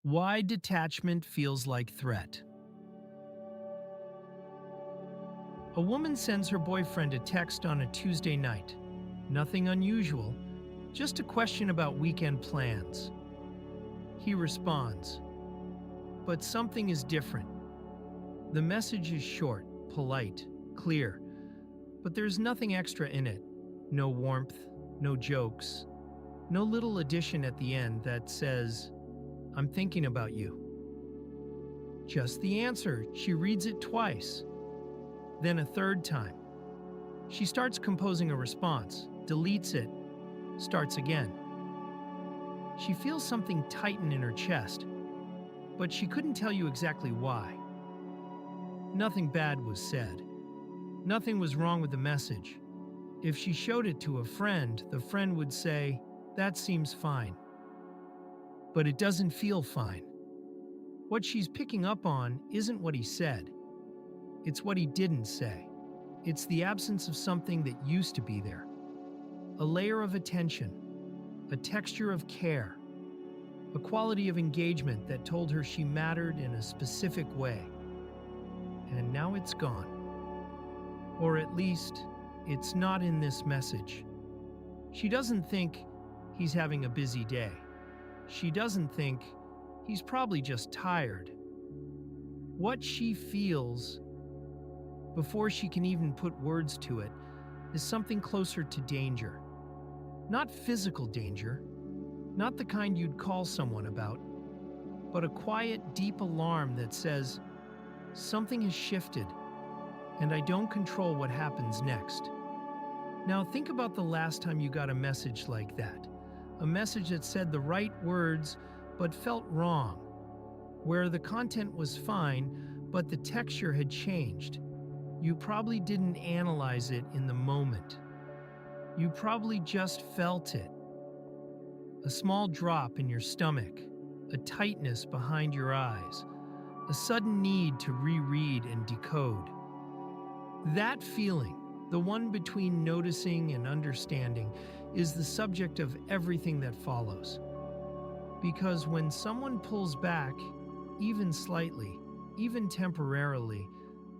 Why detachment feels like threat. A woman sends her boyfriend a text on a Tuesday night. Nothing unusual, just a question about weekend plans. He responds, but something is different. The message is short, polite, clear, but there's nothing extra in it. No warmth, no jokes, no little addition at the end that says, I'm thinking about you. Just the answer. She reads it twice. Then a third time. She starts composing a response, deletes it, starts again. She feels something tighten in her chest, but she couldn't tell you exactly why. Nothing bad was said. Nothing was wrong with the message. If she showed it to a friend, the friend would say, that seems fine. But it doesn't feel fine. What she's picking up on isn't what he said. It's what he didn't say. It's the absence of something that used to be there. A layer of attention, a texture of care, a quality of engagement that told her she mattered in a specific way. And now it's gone. Or at least, it's not in this message. She doesn't think he's having a busy day. She doesn't think he's probably just tired. What she feels, before she can even put words to it, is something closer to danger. Not physical danger, not the kind you'd call someone about, but a quiet, deep alarm that says, something has shifted, and I don't control what happens next. Now think about the last time you got a message like that. A message that said the right words but felt wrong, where the content was fine but the texture had changed. You probably didn't analyze it in the moment. You probably just felt it. A small drop in your stomach, a tightness behind your eyes, a sudden need to reread and decode. That feeling, the one between noticing and understanding, is the subject of everything that follows. Because when someone pulls back, even slightly, even temporarily,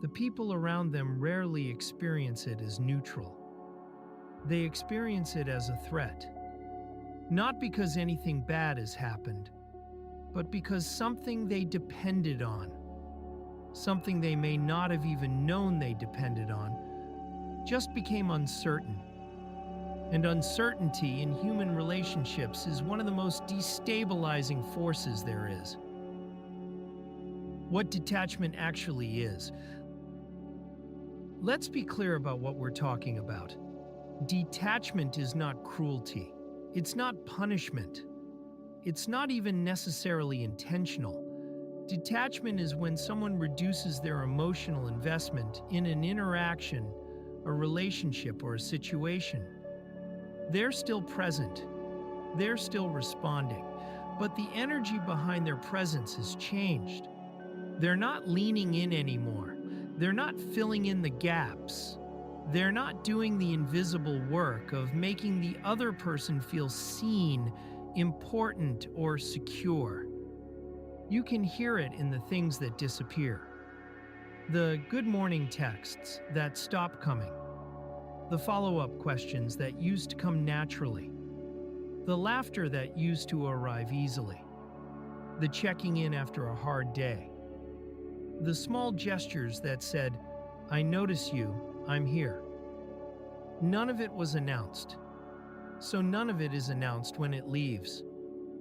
the people around them rarely experience it as neutral. They experience it as a threat. Not because anything bad has happened, but because something they depended on, something they may not have even known they depended on, just became uncertain. And uncertainty in human relationships is one of the most destabilizing forces there is. What detachment actually is. Let's be clear about what we're talking about. Detachment is not cruelty. It's not punishment. It's not even necessarily intentional. Detachment is when someone reduces their emotional investment in an interaction, a relationship, or a situation. They're still present. They're still responding. But the energy behind their presence has changed. They're not leaning in anymore. They're not filling in the gaps. They're not doing the invisible work of making the other person feel seen, important, or secure. You can hear it in the things that disappear. The good morning texts that stop coming. The follow-up questions that used to come naturally. The laughter that used to arrive easily. The checking in after a hard day. The small gestures that said, I notice you, I'm here. None of it was announced. So none of it is announced when it leaves.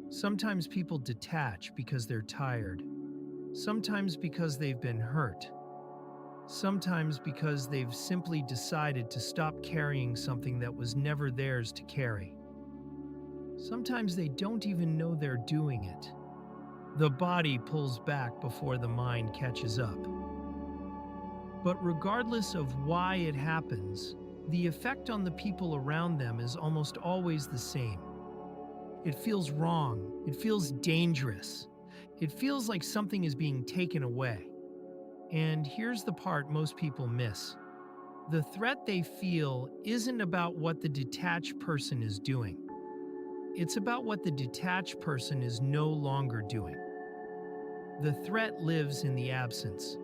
Sometimes people detach because they're tired. Sometimes because they've been hurt. Sometimes because they've simply decided to stop carrying something that was never theirs to carry. Sometimes they don't even know they're doing it. The body pulls back before the mind catches up. But regardless of why it happens, the effect on the people around them is almost always the same. It feels wrong. It feels dangerous. It feels like something is being taken away. And here's the part most people miss. The threat they feel isn't about what the detached person is doing. It's about what the detached person is no longer doing. The threat lives in the absence.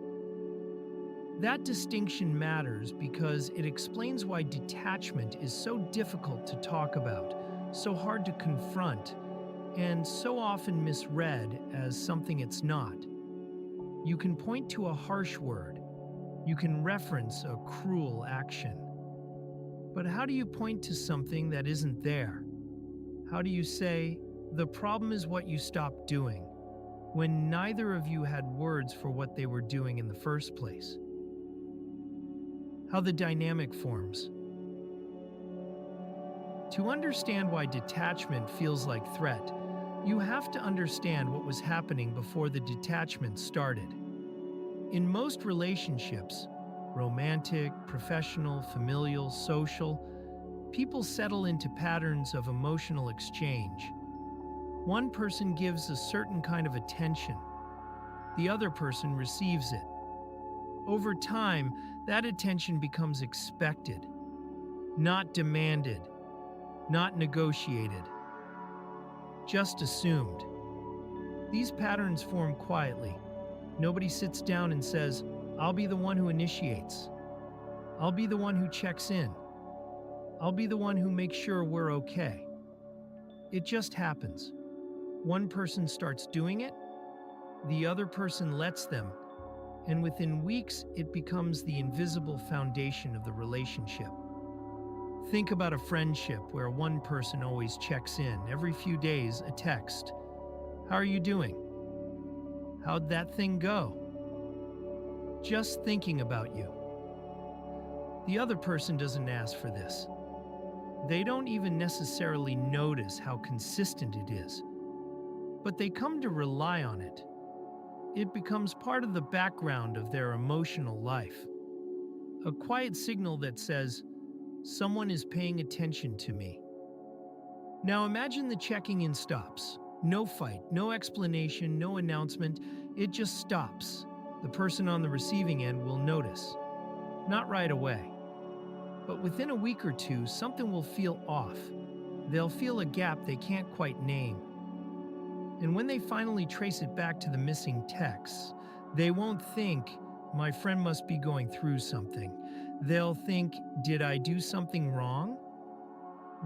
That distinction matters because it explains why detachment is so difficult to talk about, so hard to confront, and so often misread as something it's not. You can point to a harsh word. You can reference a cruel action. But how do you point to something that isn't there? How do you say, the problem is what you stopped doing, when neither of you had words for what they were doing in the first place? How the dynamic forms. To understand why detachment feels like threat, you have to understand what was happening before the detachment started. In most relationships, romantic, professional, familial, social, people settle into patterns of emotional exchange. One person gives a certain kind of attention. The other person receives it. Over time, that attention becomes expected, not demanded, not negotiated, just assumed. These patterns form quietly. Nobody sits down and says, I'll be the one who initiates. I'll be the one who checks in. I'll be the one who makes sure we're okay. It just happens. One person starts doing it, the other person lets them, and within weeks it becomes the invisible foundation of the relationship. Think about a friendship where one person always checks in, every few days a text. How are you doing? How'd that thing go? Just thinking about you. The other person doesn't ask for this. They don't even necessarily notice how consistent it is, but they come to rely on it. It becomes part of the background of their emotional life. A quiet signal that says, someone is paying attention to me. Now imagine the checking in stops. No fight, no explanation, no announcement. It just stops. The person on the receiving end will notice. Not right away. But within a week or two, something will feel off. They'll feel a gap they can't quite name. And when they finally trace it back to the missing texts, they won't think, my friend must be going through something. They'll think, did I do something wrong?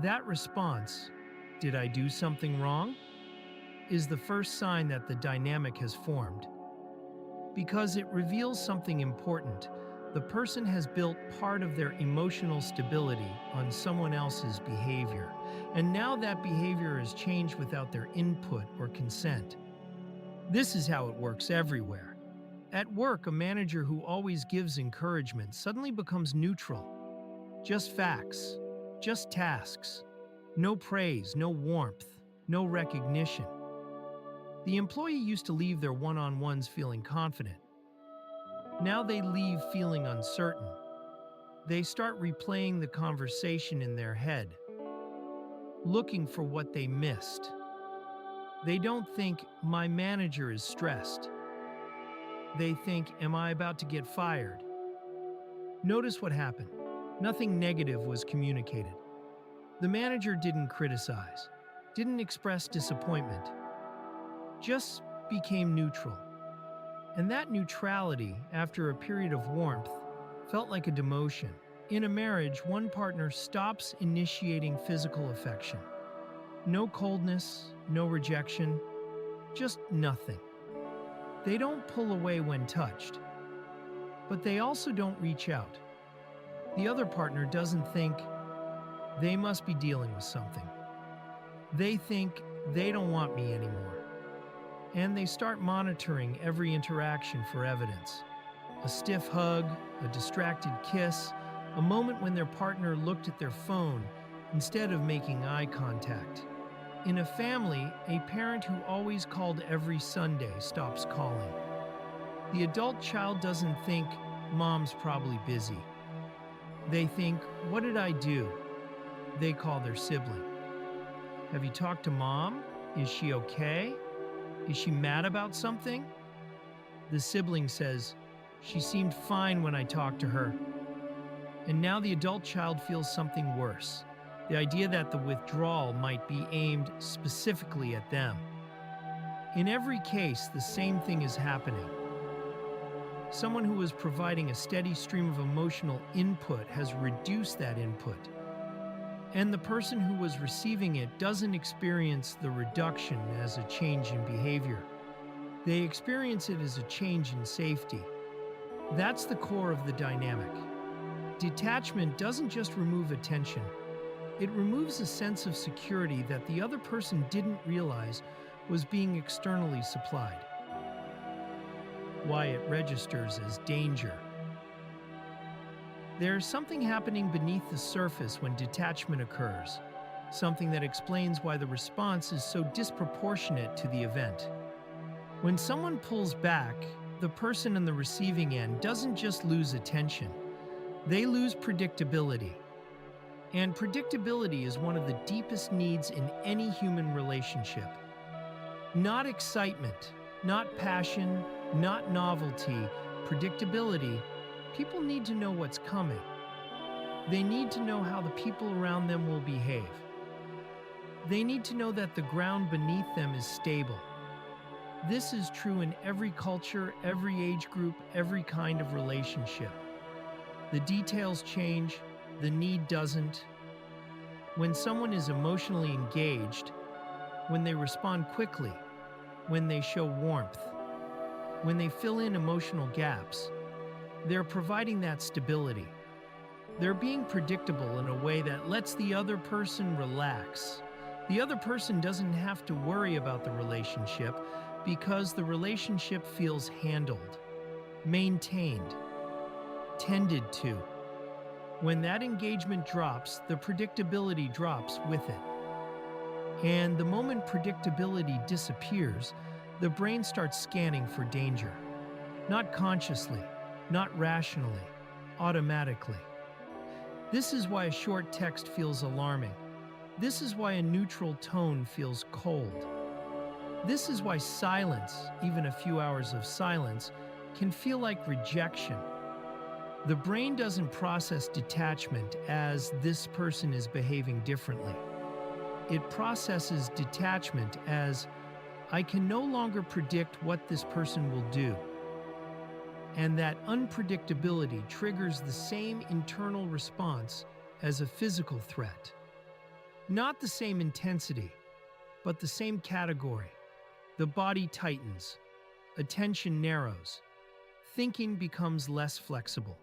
That response, did I do something wrong, is the first sign that the dynamic has formed. Because it reveals something important. The person has built part of their emotional stability on someone else's behavior, and now that behavior has changed without their input or consent. This is how it works everywhere. At work, a manager who always gives encouragement suddenly becomes neutral. Just facts, just tasks. No praise, no warmth, no recognition. The employee used to leave their one-on-ones feeling confident. Now they leave feeling uncertain. They start replaying the conversation in their head, looking for what they missed. They don't think, my manager is stressed. They think, am I about to get fired? Notice what happened. Nothing negative was communicated. The manager didn't criticize, didn't express disappointment, just became neutral. And that neutrality, after a period of warmth, felt like a demotion. In a marriage, one partner stops initiating physical affection. No coldness, no rejection, just nothing. They don't pull away when touched, but they also don't reach out. The other partner doesn't think, they must be dealing with something. They think, they don't want me anymore. And they start monitoring every interaction for evidence. A stiff hug, a distracted kiss, a moment when their partner looked at their phone instead of making eye contact. In a family, a parent who always called every Sunday stops calling. The adult child doesn't think, mom's probably busy. They think, what did I do? They call their sibling. Have you talked to mom? Is she okay? Is she mad about something? The sibling says, she seemed fine when I talked to her. And now the adult child feels something worse. The idea that the withdrawal might be aimed specifically at them. In every case, the same thing is happening. Someone who was providing a steady stream of emotional input has reduced that input, and the person who was receiving it doesn't experience the reduction as a change in behavior. They experience it as a change in safety. That's the core of the dynamic. Detachment doesn't just remove attention, it removes a sense of security that the other person didn't realize was being externally supplied. Why it registers as danger. There's something happening beneath the surface when detachment occurs, something that explains why the response is so disproportionate to the event. When someone pulls back, the person on the receiving end doesn't just lose attention, they lose predictability. And predictability is one of the deepest needs in any human relationship. Not excitement, not passion, not novelty, predictability. People need to know what's coming. They need to know how the people around them will behave. They need to know that the ground beneath them is stable. This is true in every culture, every age group, every kind of relationship. The details change, the need doesn't. When someone is emotionally engaged, when they respond quickly, when they show warmth, when they fill in emotional gaps, they're providing that stability. They're being predictable in a way that lets the other person relax. The other person doesn't have to worry about the relationship because the relationship feels handled, maintained, tended to. When that engagement drops, the predictability drops with it. And the moment predictability disappears, the brain starts scanning for danger. Not consciously, not rationally, automatically. This is why a short text feels alarming. This is why a neutral tone feels cold. This is why silence, even a few hours of silence, can feel like rejection. The brain doesn't process detachment as this person is behaving differently. It processes detachment as I can no longer predict what this person will do. And that unpredictability triggers the same internal response as a physical threat. Not the same intensity, but the same category. The body tightens, attention narrows, thinking becomes less flexible.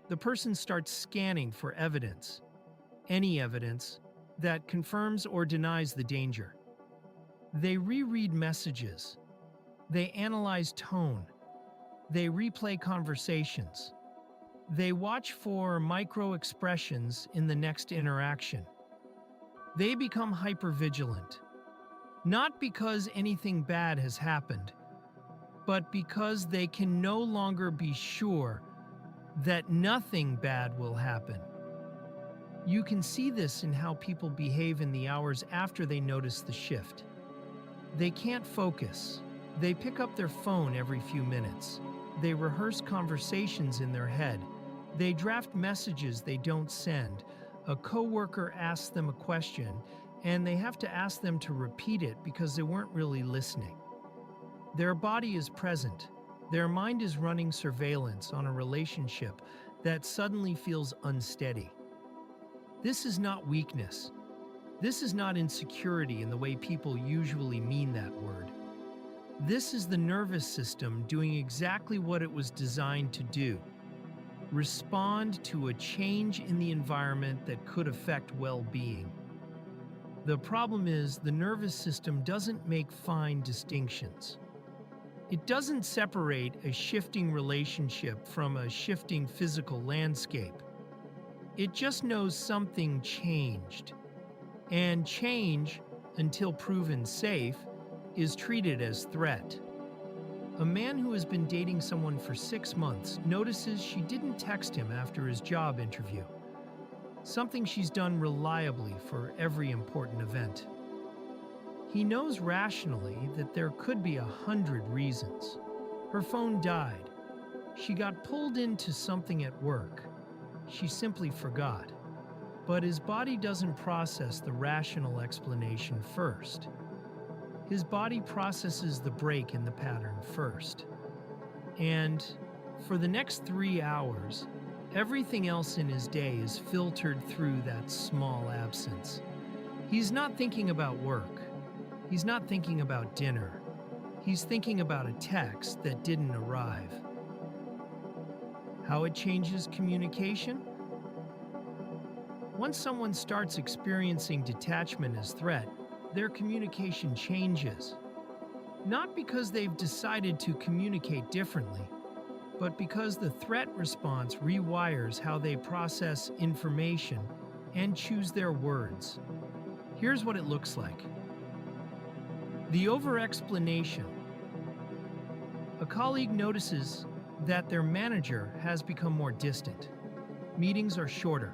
The person starts scanning for evidence, any evidence, that confirms or denies the danger. They reread messages. They analyze tone. They replay conversations. They watch for micro-expressions in the next interaction. They become hypervigilant, not because anything bad has happened, but because they can no longer be sure that nothing bad will happen. You can see this in how people behave in the hours after they notice the shift. They can't focus. They pick up their phone every few minutes. They rehearse conversations in their head. They draft messages they don't send. A coworker asks them a question, and they have to ask them to repeat it because they weren't really listening. Their body is present. Their mind is running surveillance on a relationship that suddenly feels unsteady. This is not weakness. This is not insecurity in the way people usually mean that word. This is the nervous system doing exactly what it was designed to do: respond to a change in the environment that could affect well-being. The problem is the nervous system doesn't make fine distinctions. It doesn't separate a shifting relationship from a shifting physical landscape. It just knows something changed. And change, until proven safe, is treated as threat. A man who has been dating someone for 6 months notices she didn't text him after his job interview, something she's done reliably for every important event. He knows rationally that there could be 100 reasons. Her phone died. She got pulled into something at work. She simply forgot. But his body doesn't process the rational explanation first. His body processes the break in the pattern first. And for the next 3 hours, everything else in his day is filtered through that small absence. He's not thinking about work. He's not thinking about dinner. He's thinking about a text that didn't arrive. How it changes communication? Once someone starts experiencing detachment as threat, their communication changes. Not because they've decided to communicate differently, but because the threat response rewires how they process information and choose their words. Here's what it looks like. The over-explanation. A colleague notices that their manager has become more distant. Meetings are shorter.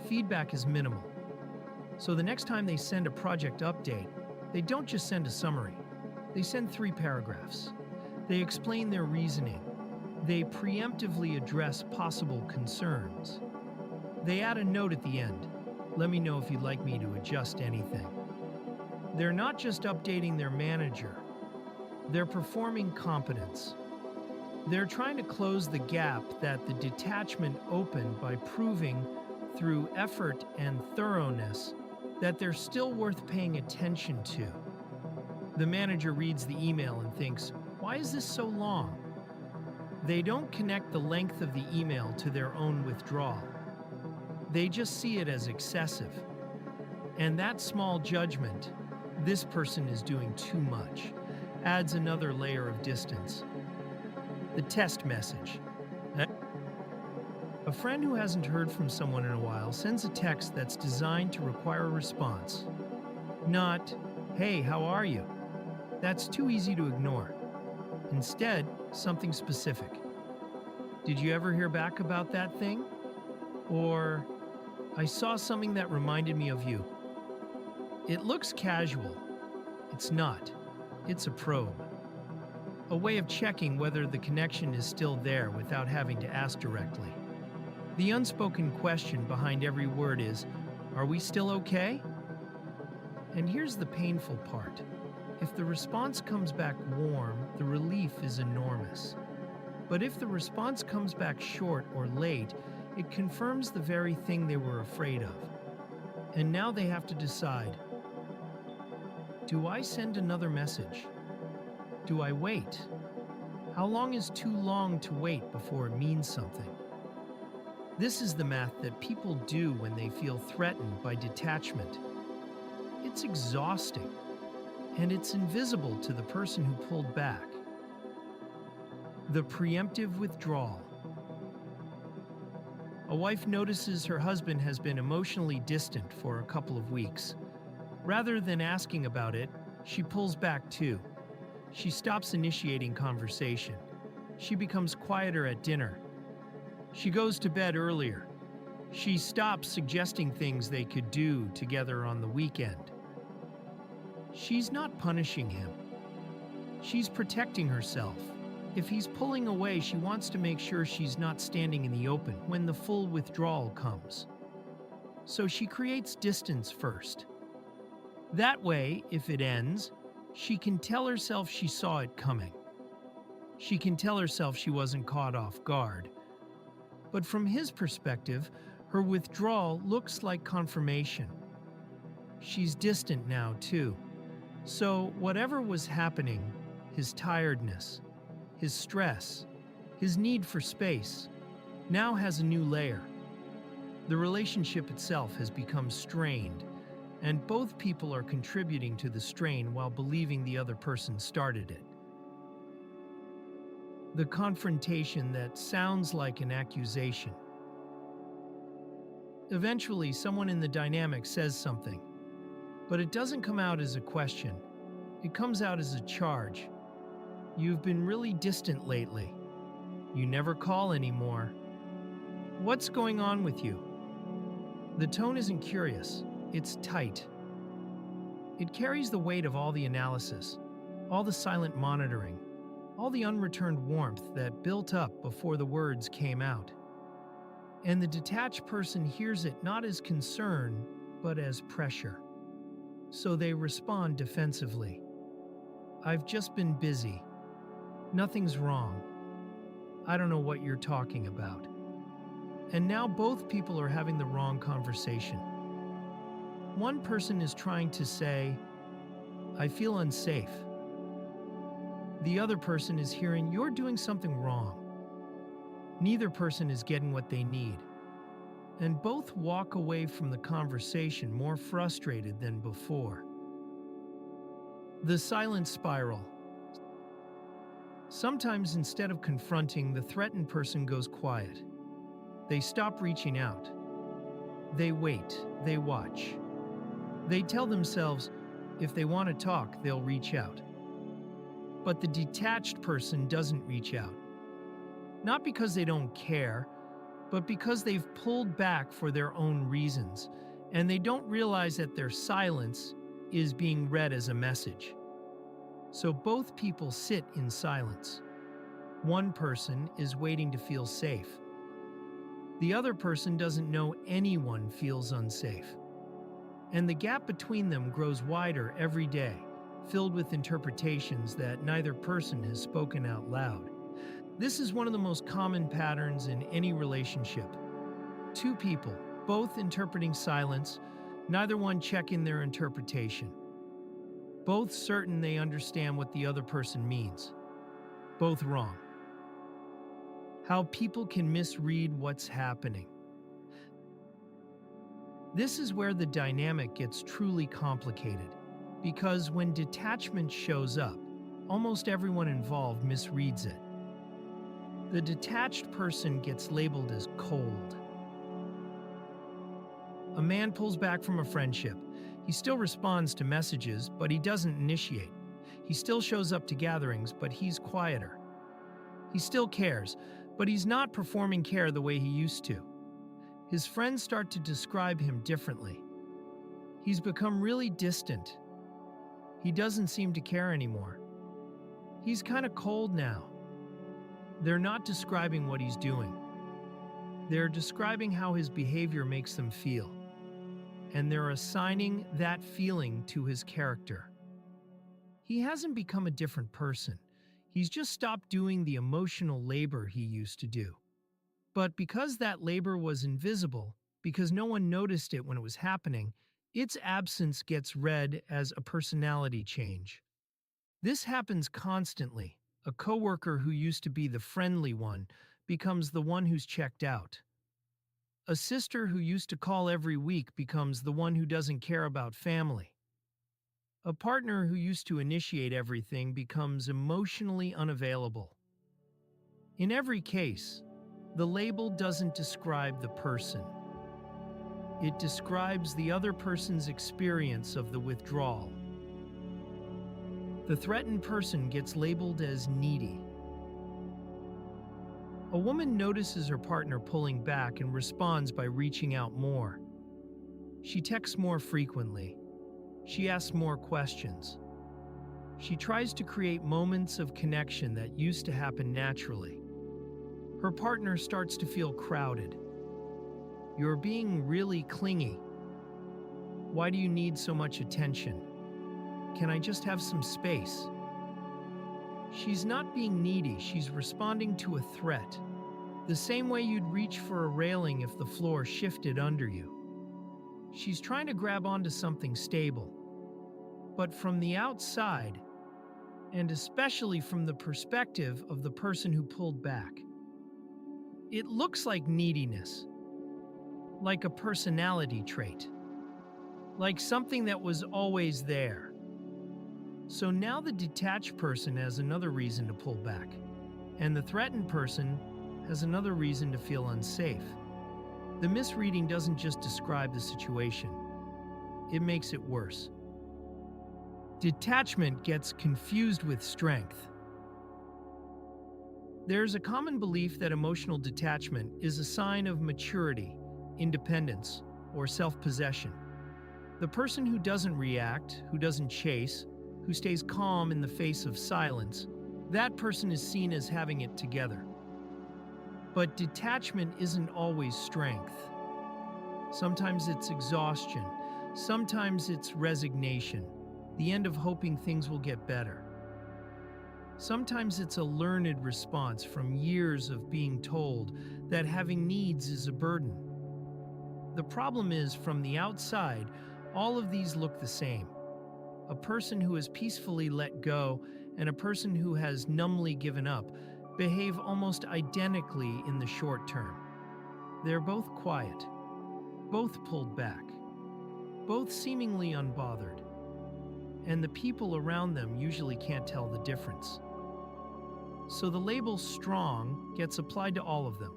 Feedback is minimal. So the next time they send a project update, they don't just send a summary. They send 3 paragraphs. They explain their reasoning. They preemptively address possible concerns. They add a note at the end. Let me know if you'd like me to adjust anything. They're not just updating their manager. They're performing competence. They're trying to close the gap that the detachment opened by proving through effort and thoroughness that they're still worth paying attention to. The manager reads the email and thinks, why is this so long? They don't connect the length of the email to their own withdrawal. They just see it as excessive. And that small judgment, this person is doing too much, adds another layer of distance. The test message. A friend who hasn't heard from someone in a while sends a text that's designed to require a response. Not, hey, how are you? That's too easy to ignore. Instead, something specific. Did you ever hear back about that thing? Or, I saw something that reminded me of you. It looks casual. It's not. It's a probe. A way of checking whether the connection is still there without having to ask directly. The unspoken question behind every word is, are we still okay? And here's the painful part. If the response comes back warm, the relief is enormous. But if the response comes back short or late, it confirms the very thing they were afraid of. And now they have to decide, do I send another message? Do I wait? How long is too long to wait before it means something? This is the math that people do when they feel threatened by detachment. It's exhausting, and it's invisible to the person who pulled back. The preemptive withdrawal. A wife notices her husband has been emotionally distant for a couple of weeks. Rather than asking about it, she pulls back too. She stops initiating conversation. She becomes quieter at dinner. She goes to bed earlier. She stops suggesting things they could do together on the weekend. She's not punishing him. She's protecting herself. If he's pulling away, she wants to make sure she's not standing in the open when the full withdrawal comes. So she creates distance first. That way, if it ends, she can tell herself she saw it coming. She can tell herself she wasn't caught off guard. But from his perspective, her withdrawal looks like confirmation. She's distant now, too. So whatever was happening, his tiredness, his stress, his need for space, now has a new layer. The relationship itself has become strained, and both people are contributing to the strain while believing the other person started it. The confrontation that sounds like an accusation. Eventually, someone in the dynamic says something, but it doesn't come out as a question. It comes out as a charge. You've been really distant lately. You never call anymore. What's going on with you? The tone isn't curious, it's tight. It carries the weight of all the analysis, all the silent monitoring, all the unreturned warmth that built up before the words came out. And the detached person hears it not as concern, but as pressure. So they respond defensively. I've just been busy. Nothing's wrong. I don't know what you're talking about. And now both people are having the wrong conversation. One person is trying to say, I feel unsafe. The other person is hearing, you're doing something wrong. Neither person is getting what they need. And both walk away from the conversation more frustrated than before. The silent spiral. Sometimes instead of confronting, the threatened person goes quiet. They stop reaching out. They wait. They watch. They tell themselves, if they want to talk, they'll reach out. But the detached person doesn't reach out. Not because they don't care, but because they've pulled back for their own reasons, and they don't realize that their silence is being read as a message. So both people sit in silence. One person is waiting to feel safe. The other person doesn't know anyone feels unsafe. And the gap between them grows wider every day, filled with interpretations that neither person has spoken out loud. This is one of the most common patterns in any relationship. Two people, both interpreting silence, neither one checking their interpretation. Both certain they understand what the other person means. Both wrong. How people can misread what's happening. This is where the dynamic gets truly complicated, because when detachment shows up, almost everyone involved misreads it. The detached person gets labeled as cold. A man pulls back from a friendship. He still responds to messages, but he doesn't initiate. He still shows up to gatherings, but he's quieter. He still cares, but he's not performing care the way he used to. His friends start to describe him differently. He's become really distant. He doesn't seem to care anymore. He's kind of cold now. They're not describing what he's doing. They're describing how his behavior makes them feel. And they're assigning that feeling to his character. He hasn't become a different person. He's just stopped doing the emotional labor he used to do. But because that labor was invisible, because no one noticed it when it was happening, its absence gets read as a personality change. This happens constantly. A coworker who used to be the friendly one becomes the one who's checked out. A sister who used to call every week becomes the one who doesn't care about family. A partner who used to initiate everything becomes emotionally unavailable. In every case, the label doesn't describe the person. It describes the other person's experience of the withdrawal. The threatened person gets labeled as needy. A woman notices her partner pulling back and responds by reaching out more. She texts more frequently. She asks more questions. She tries to create moments of connection that used to happen naturally. Her partner starts to feel crowded. You're being really clingy. Why do you need so much attention? Can I just have some space? She's not being needy, she's responding to a threat. The same way you'd reach for a railing if the floor shifted under you. She's trying to grab onto something stable. But from the outside, and especially from the perspective of the person who pulled back, it looks like neediness, like a personality trait, like something that was always there. So now the detached person has another reason to pull back, and the threatened person has another reason to feel unsafe. The misreading doesn't just describe the situation, it makes it worse. Detachment gets confused with strength. There's a common belief that emotional detachment is a sign of maturity, independence, or self-possession. The person who doesn't react, who doesn't chase, who stays calm in the face of silence, that person is seen as having it together. But detachment isn't always strength. Sometimes it's exhaustion. Sometimes it's resignation, the end of hoping things will get better. Sometimes it's a learned response from years of being told that having needs is a burden. The problem is, from the outside, all of these look the same. A person who has peacefully let go and a person who has numbly given up behave almost identically in the short term. They're both quiet, both pulled back, both seemingly unbothered, and the people around them usually can't tell the difference. So the label strong gets applied to all of them,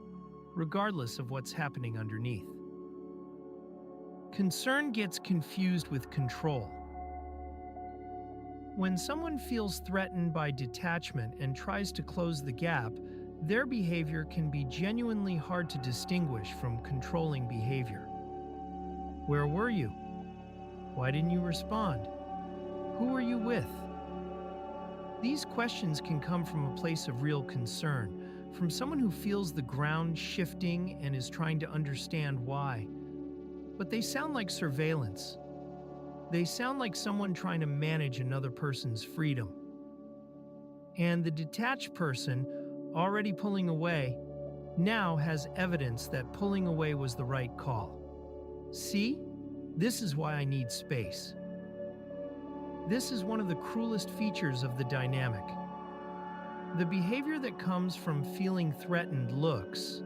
regardless of what's happening underneath. Concern gets confused with control. When someone feels threatened by detachment and tries to close the gap, their behavior can be genuinely hard to distinguish from controlling behavior. Where were you? Why didn't you respond? Who were you with? These questions can come from a place of real concern, from someone who feels the ground shifting and is trying to understand why. But they sound like surveillance. They sound like someone trying to manage another person's freedom. And the detached person, already pulling away, now has evidence that pulling away was the right call. See? This is why I need space. This is one of the cruelest features of the dynamic. The behavior that comes from feeling threatened looks,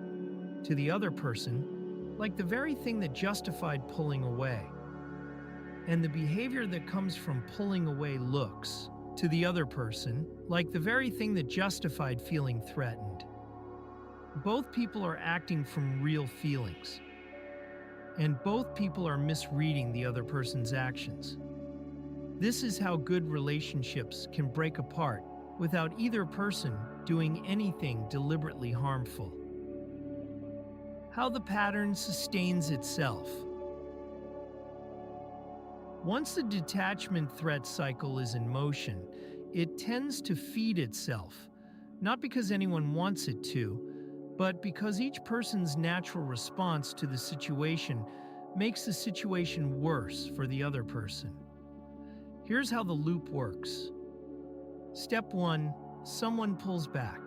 to the other person, like the very thing that justified pulling away. And the behavior that comes from pulling away looks, to the other person, like the very thing that justified feeling threatened. Both people are acting from real feelings. And both people are misreading the other person's actions. This is how good relationships can break apart without either person doing anything deliberately harmful. How the pattern sustains itself. Once the detachment threat cycle is in motion, it tends to feed itself, not because anyone wants it to, but because each person's natural response to the situation makes the situation worse for the other person. Here's how the loop works. Step 1, someone pulls back.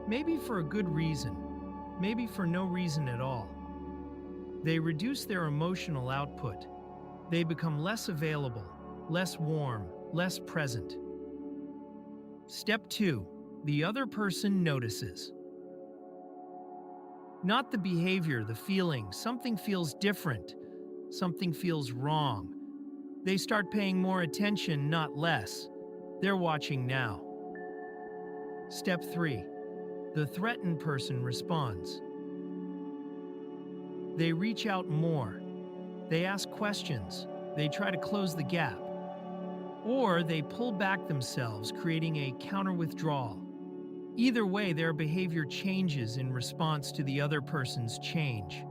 Maybe for a good reason, maybe for no reason at all. They reduce their emotional output. They become less available, less warm, less present. Step 2, the other person notices. Not the behavior, the feeling. Something feels different. Something feels wrong. They start paying more attention, not less. They're watching now. Step 3, the threatened person responds. They reach out more. They ask questions. They try to close the gap. Or they pull back themselves, creating a counter-withdrawal. Either way, their behavior changes in response to the other person's change.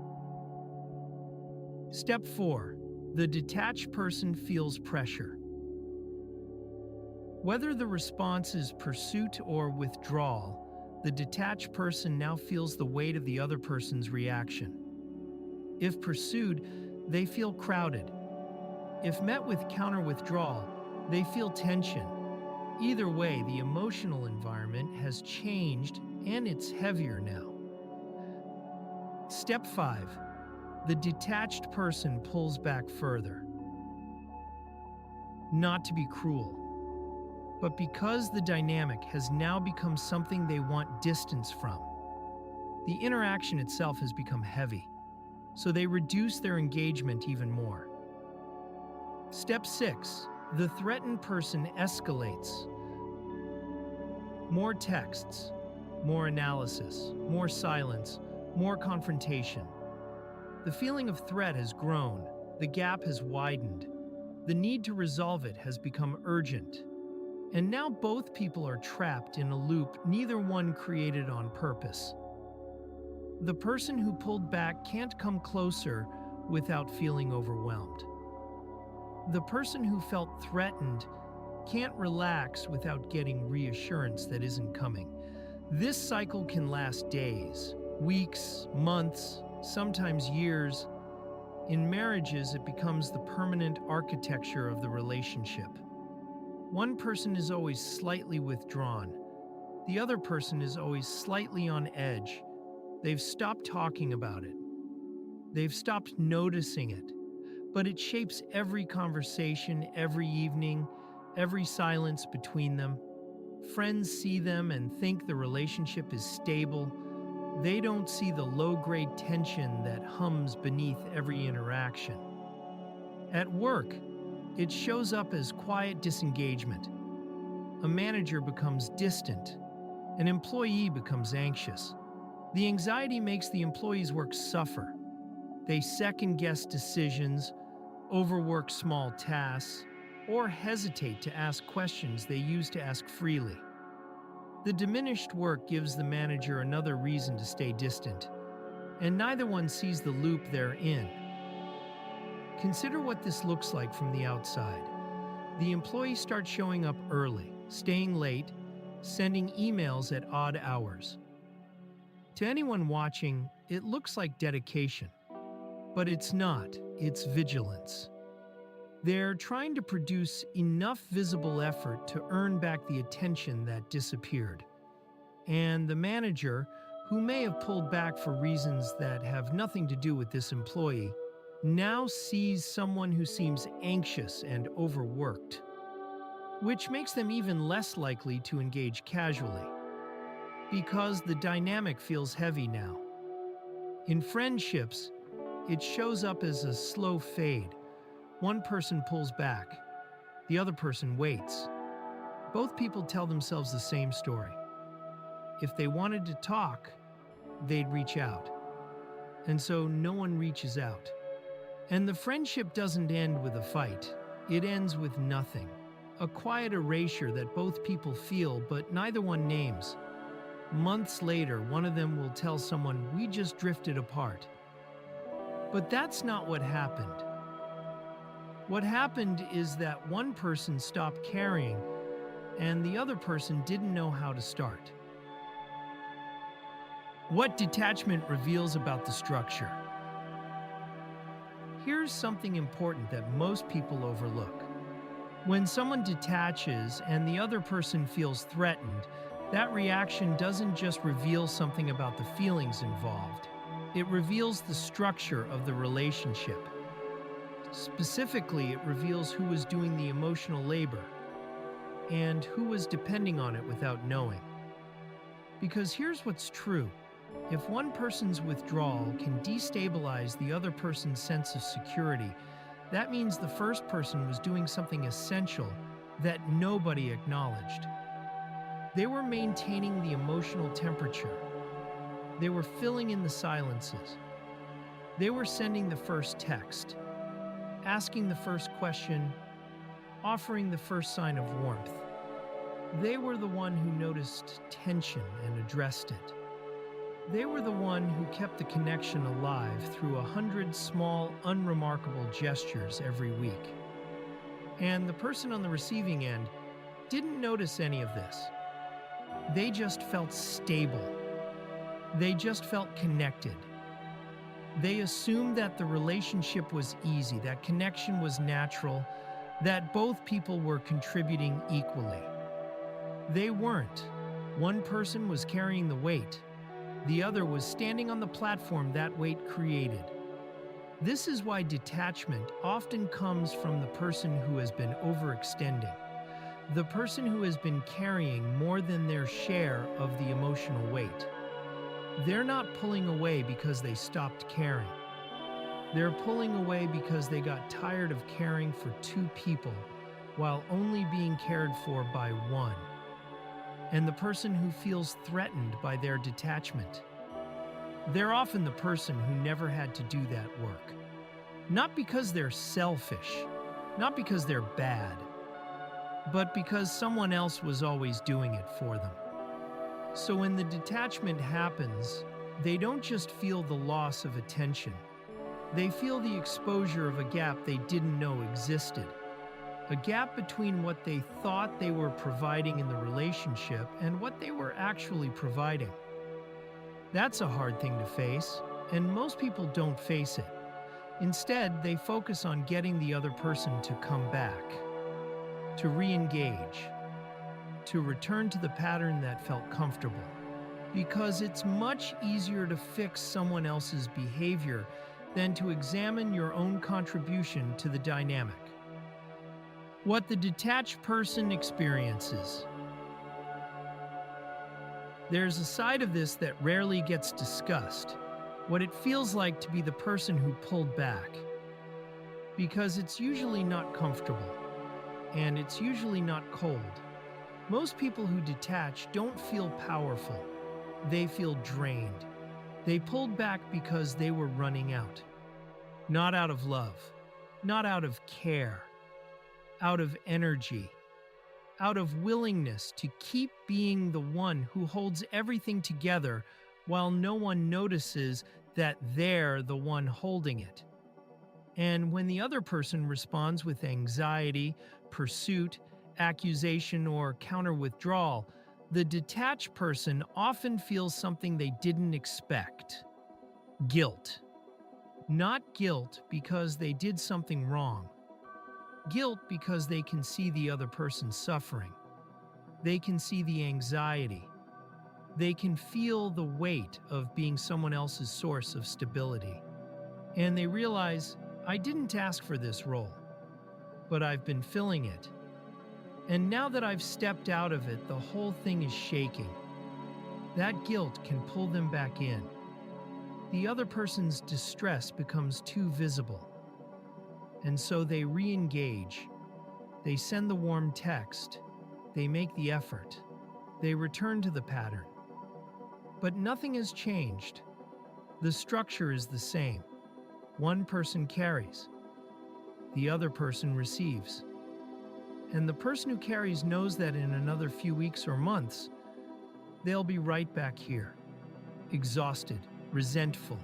Step 4, the detached person feels pressure. Whether the response is pursuit or withdrawal, the detached person now feels the weight of the other person's reaction. If pursued, they feel crowded. If met with counter-withdrawal, they feel tension. Either way, the emotional environment has changed and it's heavier now. Step 5, the detached person pulls back further. Not to be cruel, but because the dynamic has now become something they want distance from. The interaction itself has become heavy, so they reduce their engagement even more. Step 6, the threatened person escalates. More texts, more analysis, more silence, more confrontation. The feeling of threat has grown, the gap has widened, the need to resolve it has become urgent. And now both people are trapped in a loop neither one created on purpose. The person who pulled back can't come closer without feeling overwhelmed. The person who felt threatened can't relax without getting reassurance that isn't coming. This cycle can last days, weeks, months, sometimes years. In marriages, it becomes the permanent architecture of the relationship. One person is always slightly withdrawn. The other person is always slightly on edge. They've stopped talking about it. They've stopped noticing it. But it shapes every conversation, every evening, every silence between them. Friends see them and think the relationship is stable. They don't see the low-grade tension that hums beneath every interaction. At work, it shows up as quiet disengagement. A manager becomes distant. An employee becomes anxious. The anxiety makes the employee's work suffer. They second-guess decisions, overwork small tasks, or hesitate to ask questions they used to ask freely. The diminished work gives the manager another reason to stay distant, and neither one sees the loop they're in. Consider what this looks like from the outside. The employee starts showing up early, staying late, sending emails at odd hours. To anyone watching, it looks like dedication. But it's not, it's vigilance. They're trying to produce enough visible effort to earn back the attention that disappeared. And the manager, who may have pulled back for reasons that have nothing to do with this employee, now sees someone who seems anxious and overworked, which makes them even less likely to engage casually, because the dynamic feels heavy now. In friendships, it shows up as a slow fade. One person pulls back, the other person waits. Both people tell themselves the same story. If they wanted to talk, they'd reach out. And so no one reaches out. And the friendship doesn't end with a fight. It ends with nothing. A quiet erasure that both people feel, but neither one names. Months later, one of them will tell someone, "We just drifted apart." But that's not what happened. What happened is that one person stopped caring, and the other person didn't know how to start. What detachment reveals about the structure? Here's something important that most people overlook. When someone detaches and the other person feels threatened, that reaction doesn't just reveal something about the feelings involved. It reveals the structure of the relationship. Specifically, it reveals who was doing the emotional labor and who was depending on it without knowing. Because here's what's true. If one person's withdrawal can destabilize the other person's sense of security, that means the first person was doing something essential that nobody acknowledged. They were maintaining the emotional temperature. They were filling in the silences. They were sending the first text, asking the first question, offering the first sign of warmth. They were the one who noticed tension and addressed it. They were the one who kept the connection alive through 100 small, unremarkable gestures every week. And the person on the receiving end didn't notice any of this. They just felt stable. They just felt connected. They assumed that the relationship was easy, that connection was natural, that both people were contributing equally. They weren't. One person was carrying the weight. The other was standing on the platform that weight created. This is why detachment often comes from the person who has been overextending, the person who has been carrying more than their share of the emotional weight. They're not pulling away because they stopped caring. They're pulling away because they got tired of caring for two people while only being cared for by one. And the person who feels threatened by their detachment. They're often the person who never had to do that work. Not because they're selfish, not because they're bad, but because someone else was always doing it for them. So when the detachment happens, they don't just feel the loss of attention. They feel the exposure of a gap they didn't know existed. A gap between what they thought they were providing in the relationship and what they were actually providing. That's a hard thing to face, and most people don't face it. Instead, they focus on getting the other person to come back. to re-engage, to return to the pattern that felt comfortable. Because it's much easier to fix someone else's behavior than to examine your own contribution to the dynamic. What the detached person experiences. There's a side of this that rarely gets discussed, what it feels like to be the person who pulled back. Because it's usually not comfortable, and it's usually not cold. Most people who detach don't feel powerful. They feel drained. They pulled back because they were running out. Not out of love, not out of care, out of energy, out of willingness to keep being the one who holds everything together while no one notices that they're the one holding it. And when the other person responds with anxiety, pursuit, accusation, or counter-withdrawal, the detached person often feels something they didn't expect. Guilt. Not guilt because they did something wrong. Guilt because they can see the other person suffering. They can see the anxiety. They can feel the weight of being someone else's source of stability. And they realize, I didn't ask for this role, but I've been filling it. And now that I've stepped out of it, the whole thing is shaking. That guilt can pull them back in. The other person's distress becomes too visible. And so they re-engage. They send the warm text. They make the effort. They return to the pattern. But nothing has changed. The structure is the same. One person carries. The other person receives. And the person who carries knows that in another few weeks or months, they'll be right back here. Exhausted, resentful,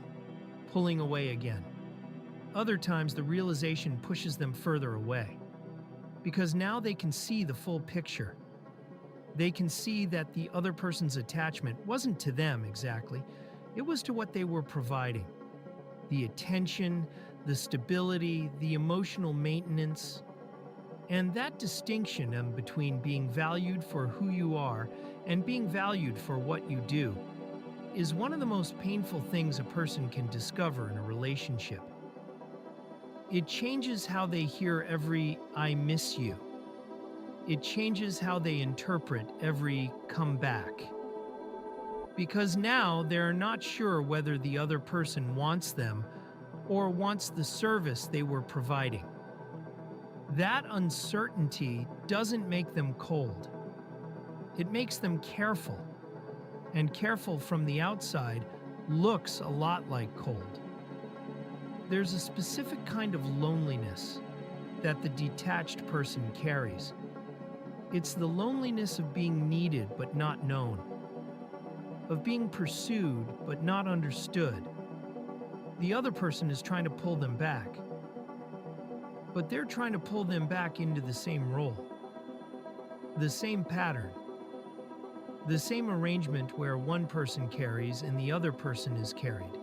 pulling away again. Other times, the realization pushes them further away. Because now they can see the full picture. They can see that the other person's attachment wasn't to them exactly. It was to what they were providing. The attention, the stability, the emotional maintenance. And that distinction between being valued for who you are and being valued for what you do is one of the most painful things a person can discover in a relationship. It changes how they hear every "I miss you." It changes how they interpret every "come back." Because now they're not sure whether the other person wants them or wants the service they were providing. That uncertainty doesn't make them cold. It makes them careful. And careful from the outside looks a lot like cold. There's a specific kind of loneliness that the detached person carries. It's the loneliness of being needed but not known, of being pursued but not understood. The other person is trying to pull them back, but they're trying to pull them back into the same role, the same pattern, the same arrangement where one person carries and the other person is carried.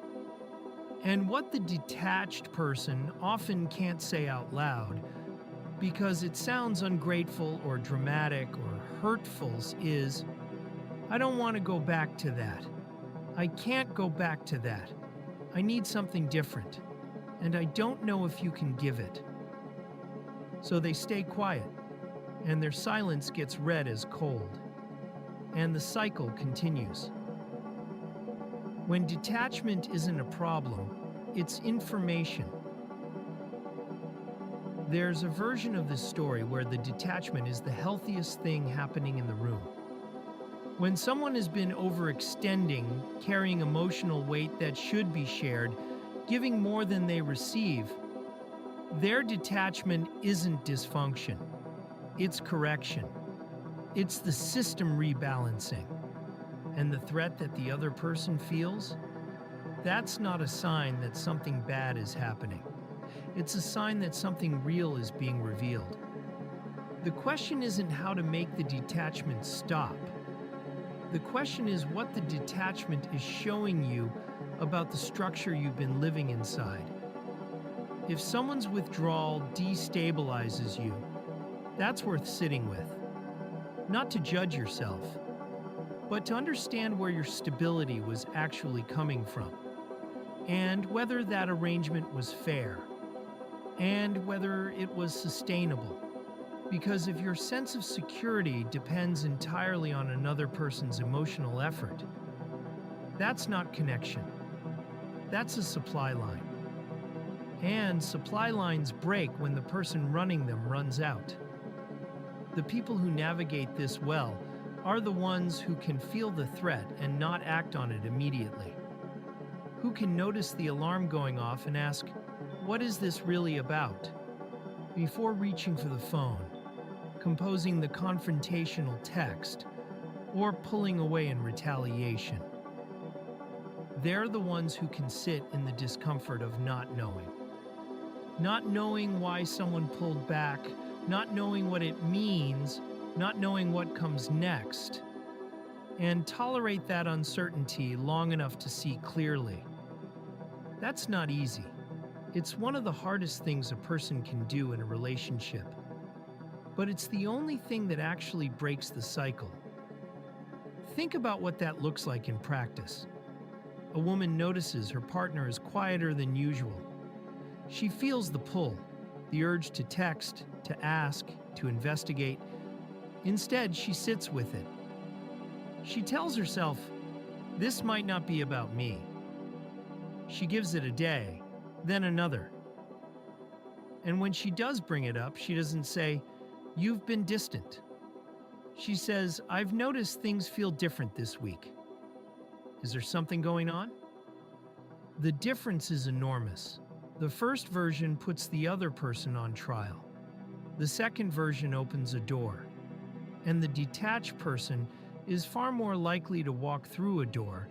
And what the detached person often can't say out loud, because it sounds ungrateful or dramatic or hurtful, is, I don't want to go back to that. I can't go back to that. I need something different, and I don't know if you can give it. So they stay quiet, and their silence gets read as cold, and the cycle continues. When detachment isn't a problem, it's information. There's a version of this story where the detachment is the healthiest thing happening in the room. When someone has been overextending, carrying emotional weight that should be shared, giving more than they receive, their detachment isn't dysfunction. It's correction. It's the system rebalancing. And the threat that the other person feels? That's not a sign that something bad is happening. It's a sign that something real is being revealed. The question isn't how to make the detachment stop. The question is what the detachment is showing you about the structure you've been living inside. If someone's withdrawal destabilizes you, That's worth sitting with. Not to judge yourself, but to understand where your stability was actually coming from, and whether that arrangement was fair, and whether it was sustainable. Because if your sense of security depends entirely on another person's emotional effort, that's not connection. That's a supply line. And supply lines break when the person running them runs out. The people who navigate this well are the ones who can feel the threat and not act on it immediately. Who can notice the alarm going off and ask, "What is this really about?" before reaching for the phone, composing the confrontational text, or pulling away in retaliation. They're the ones who can sit in the discomfort of not knowing. Not knowing why someone pulled back, not knowing what it means, not knowing what comes next, and tolerate that uncertainty long enough to see clearly. That's not easy. It's one of the hardest things a person can do in a relationship. But it's the only thing that actually breaks the cycle. Think about what that looks like in practice. A woman notices her partner is quieter than usual. She feels the pull, the urge to text, to ask, to investigate. Instead, she sits with it. She tells herself, "This might not be about me." She gives it a day, then another. And when she does bring it up, she doesn't say, "You've been distant." She says, "I've noticed things feel different this week. Is there something going on?" The difference is enormous. The first version puts the other person on trial. The second version opens a door. And the detached person is far more likely to walk through a door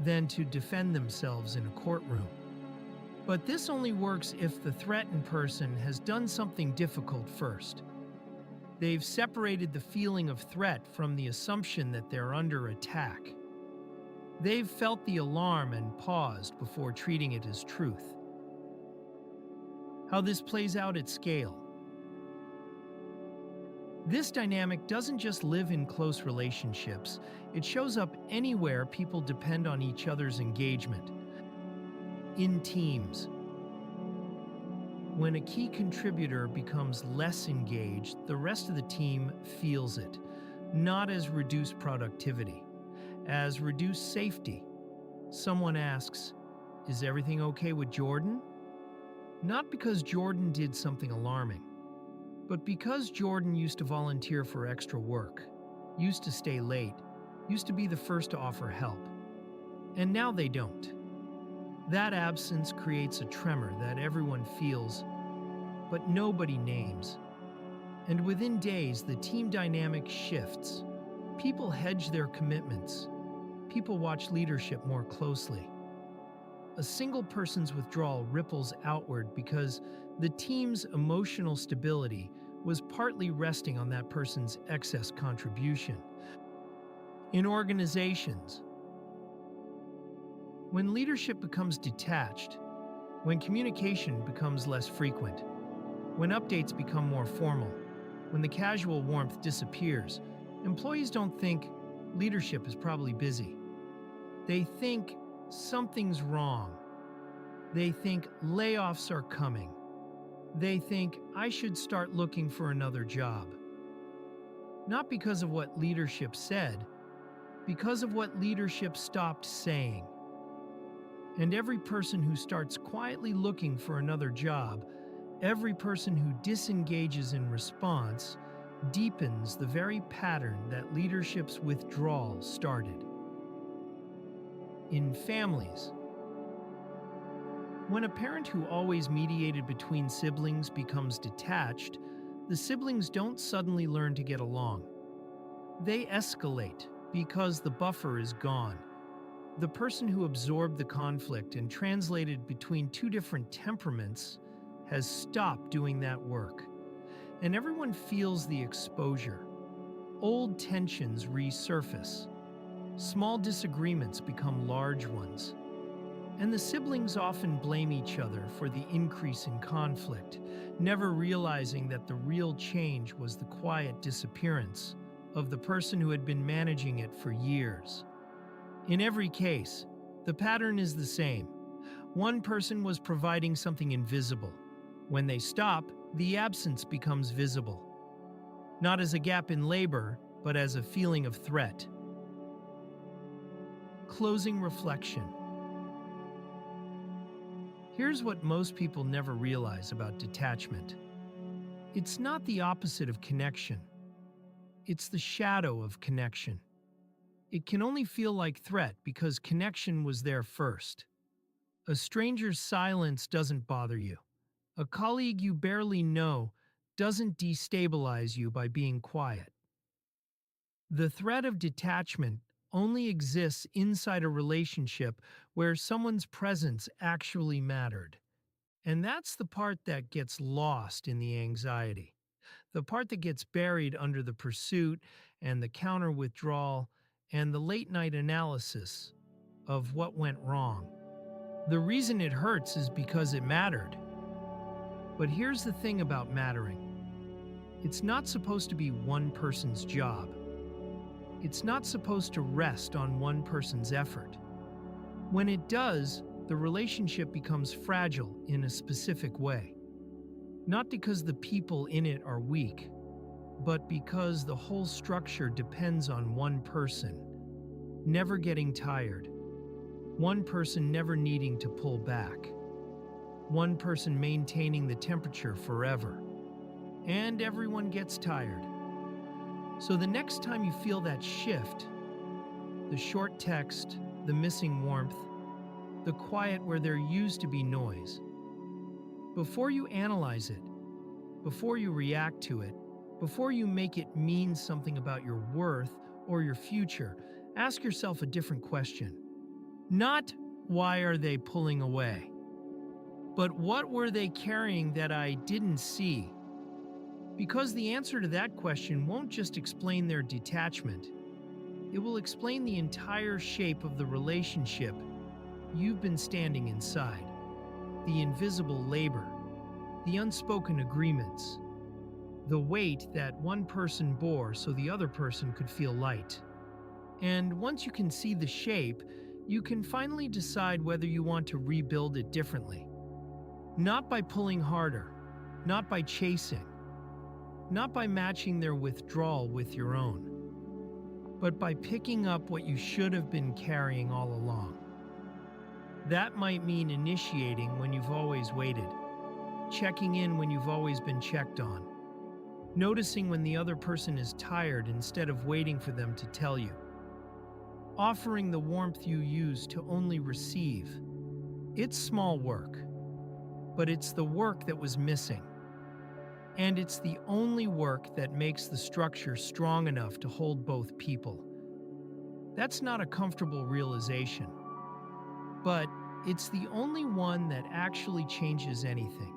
than to defend themselves in a courtroom. But this only works if the threatened person has done something difficult first. They've separated the feeling of threat from the assumption that they're under attack. They've felt the alarm and paused before treating it as truth. How this plays out at scale. This dynamic doesn't just live in close relationships, it shows up anywhere people depend on each other's engagement. In teams. When a key contributor becomes less engaged, the rest of the team feels it, not as reduced productivity, as reduced safety. Someone asks, "Is everything okay with Jordan?" Not because Jordan did something alarming, but because Jordan used to volunteer for extra work, used to stay late, used to be the first to offer help. And now they don't. That absence creates a tremor that everyone feels, but nobody names. And within days, the team dynamic shifts. People hedge their commitments. People watch leadership more closely. A single person's withdrawal ripples outward because the team's emotional stability was partly resting on that person's excess contribution. In organizations, when leadership becomes detached, when communication becomes less frequent, when updates become more formal, when the casual warmth disappears, employees don't think leadership is probably busy. They think something's wrong. They think layoffs are coming. They think I should start looking for another job. Not because of what leadership said, because of what leadership stopped saying. And every person who starts quietly looking for another job, every person who disengages in response, deepens the very pattern that leadership's withdrawal started. In families, when a parent who always mediated between siblings becomes detached, the siblings don't suddenly learn to get along. They escalate because the buffer is gone. The person who absorbed the conflict and translated between two different temperaments has stopped doing that work. And everyone feels the exposure. Old tensions resurface. Small disagreements become large ones. And the siblings often blame each other for the increase in conflict, never realizing that the real change was the quiet disappearance of the person who had been managing it for years. In every case, the pattern is the same. One person was providing something invisible. When they stop, the absence becomes visible. Not as a gap in labor, but as a feeling of threat. Closing reflection. Here's what most people never realize about detachment. It's not the opposite of connection. It's the shadow of connection. It can only feel like threat because connection was there first. A stranger's silence doesn't bother you. A colleague you barely know doesn't destabilize you by being quiet. The threat of detachment only exists inside a relationship where someone's presence actually mattered. And that's the part that gets lost in the anxiety. The part that gets buried under the pursuit and the counter withdrawal and the late night analysis of what went wrong. The reason it hurts is because it mattered. But here's the thing about mattering. It's not supposed to be one person's job. It's not supposed to rest on one person's effort. When it does, the relationship becomes fragile in a specific way. Not because the people in it are weak, but because the whole structure depends on one person, never getting tired, one person never needing to pull back, one person maintaining the temperature forever, and everyone gets tired. So the next time you feel that shift, the short text, the missing warmth, the quiet where there used to be noise, before you analyze it, before you react to it, before you make it mean something about your worth or your future, ask yourself a different question. Not, why are they pulling away? But what were they carrying that I didn't see? Because the answer to that question won't just explain their detachment. It will explain the entire shape of the relationship you've been standing inside. The invisible labor, the unspoken agreements, the weight that one person bore so the other person could feel light. And once you can see the shape, you can finally decide whether you want to rebuild it differently. Not by pulling harder, not by chasing, not by matching their withdrawal with your own, but by picking up what you should have been carrying all along. That might mean initiating when you've always waited, checking in when you've always been checked on, noticing when the other person is tired instead of waiting for them to tell you, offering the warmth you used to only receive. It's small work, but it's the work that was missing. And it's the only work that makes the structure strong enough to hold both people. That's not a comfortable realization, but it's the only one that actually changes anything.